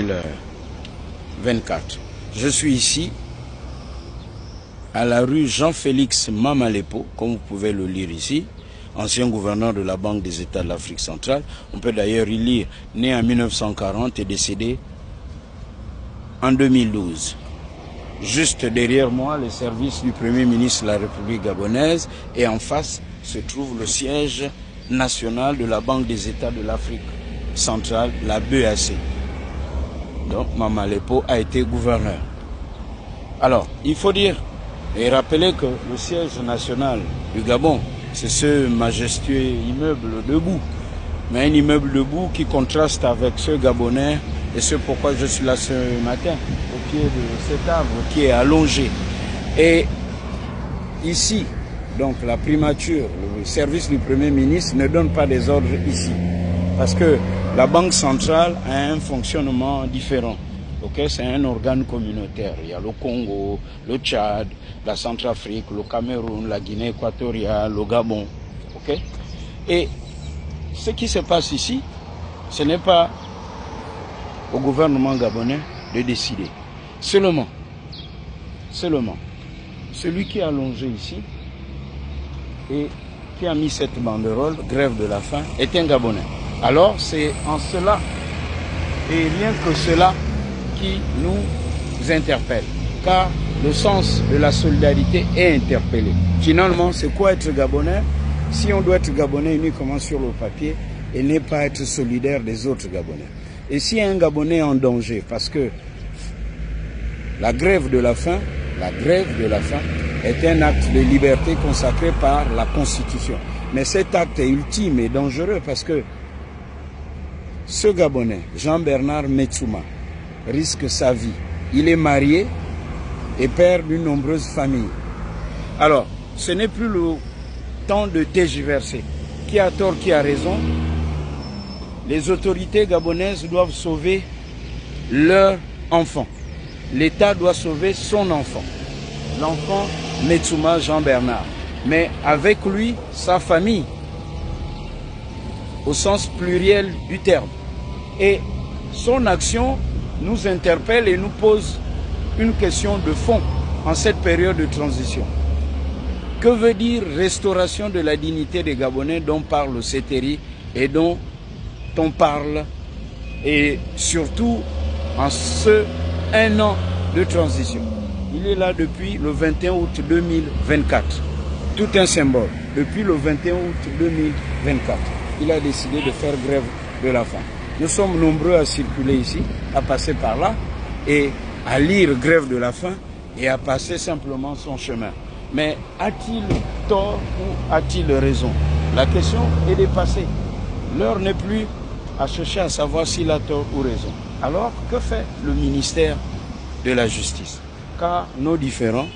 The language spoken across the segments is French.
2024. Je suis ici à la rue Jean-Félix Mamalepo, comme vous pouvez le lire ici, ancien gouverneur de la Banque des États de l'Afrique centrale. On peut d'ailleurs y lire, né en 1940 et décédé en 2012. Juste derrière moi, le service du Premier ministre de la République gabonaise, et en face se trouve le siège national de la Banque des États de l'Afrique centrale, la BEAC. Donc Mamalepo a été gouverneur. Alors, il faut dire et rappeler que le siège national du Gabon, c'est ce majestueux immeuble debout. Mais un immeuble debout qui contraste avec ce gabonais, et c'est pourquoi je suis là ce matin, au pied de cet arbre qui est allongé. Et ici, donc la primature, le service du Premier ministre ne donne pas des ordres ici. Parce que la Banque centrale a un fonctionnement différent. Okay? C'est un organe communautaire. Il y a le Congo, le Tchad, la Centrafrique, le Cameroun, la Guinée équatoriale, le Gabon. Okay? Et ce qui se passe ici, ce n'est pas au gouvernement gabonais de décider. Seulement, celui qui est allongé ici et qui a mis cette banderole, grève de la faim, est un Gabonais. Alors c'est en cela, et rien que cela, qui nous interpelle. Car le sens de la solidarité est interpellé. Finalement, c'est quoi être Gabonais? Si on doit être Gabonais uniquement sur le papier et ne pas être solidaire des autres Gabonais. Et si un Gabonais est en danger, parce que la grève de la faim est un acte de liberté consacré par la Constitution. Mais cet acte est ultime et dangereux parce que ce Gabonais, Jean-Bernard Metsouma, risque sa vie. Il est marié et père d'une nombreuse famille. Alors, ce n'est plus le temps de tergiverser. Qui a tort, qui a raison? Les autorités gabonaises doivent sauver leur enfant. L'État doit sauver son enfant. L'enfant Metsouma Jean-Bernard. Mais avec lui, sa famille, au sens pluriel du terme. Et son action nous interpelle et nous pose une question de fond en cette période de transition. Que veut dire restauration de la dignité des Gabonais dont parle le CETERI et dont on parle, et surtout en ce 1 an de transition? Il est là depuis le 21 août 2024. Tout un symbole. Depuis le 21 août 2024, il a décidé de faire grève de la faim. Nous sommes nombreux à circuler ici, à passer par là, et à lire grève de la faim, et à passer simplement son chemin. Mais a-t-il tort ou a-t-il raison? La question est dépassée. L'heure n'est plus à chercher à savoir s'il a tort ou raison. Alors, que fait le ministère de la Justice? Car nos différends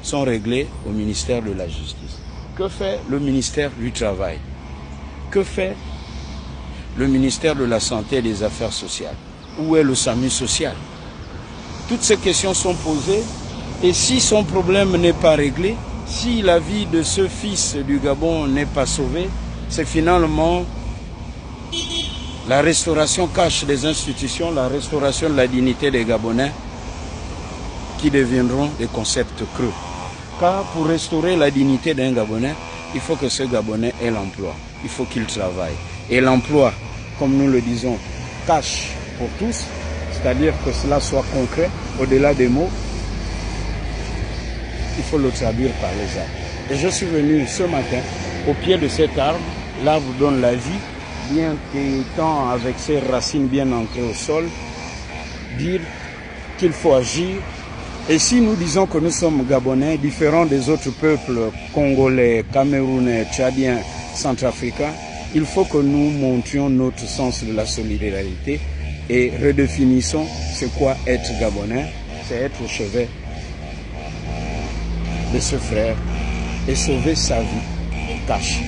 sont réglés au ministère de la Justice. Que fait le ministère du Travail? Que fait le ministère de la Santé et des Affaires sociales? Où est le SAMU social? Toutes ces questions sont posées, et si son problème n'est pas réglé, si la vie de ce fils du Gabon n'est pas sauvée, c'est finalement la restauration cache des institutions, la restauration de la dignité des Gabonais qui deviendront des concepts creux. Car pour restaurer la dignité d'un Gabonais, il faut que ce Gabonais ait l'emploi, il faut qu'il travaille. Et l'emploi, comme nous le disons, cache pour tous, c'est-à-dire que cela soit concret, au-delà des mots, il faut le traduire par les arbres. Et je suis venu ce matin au pied de cet arbre. L'arbre donne la vie, bien qu'étant avec ses racines bien ancrées au sol, dire qu'il faut agir. Et si nous disons que nous sommes Gabonais, différents des autres peuples congolais, camerounais, tchadiens, centrafricains, il faut que nous montrions notre sens de la solidarité et redéfinissons c'est quoi être Gabonais. C'est être au chevet de ce frère et sauver sa vie cache.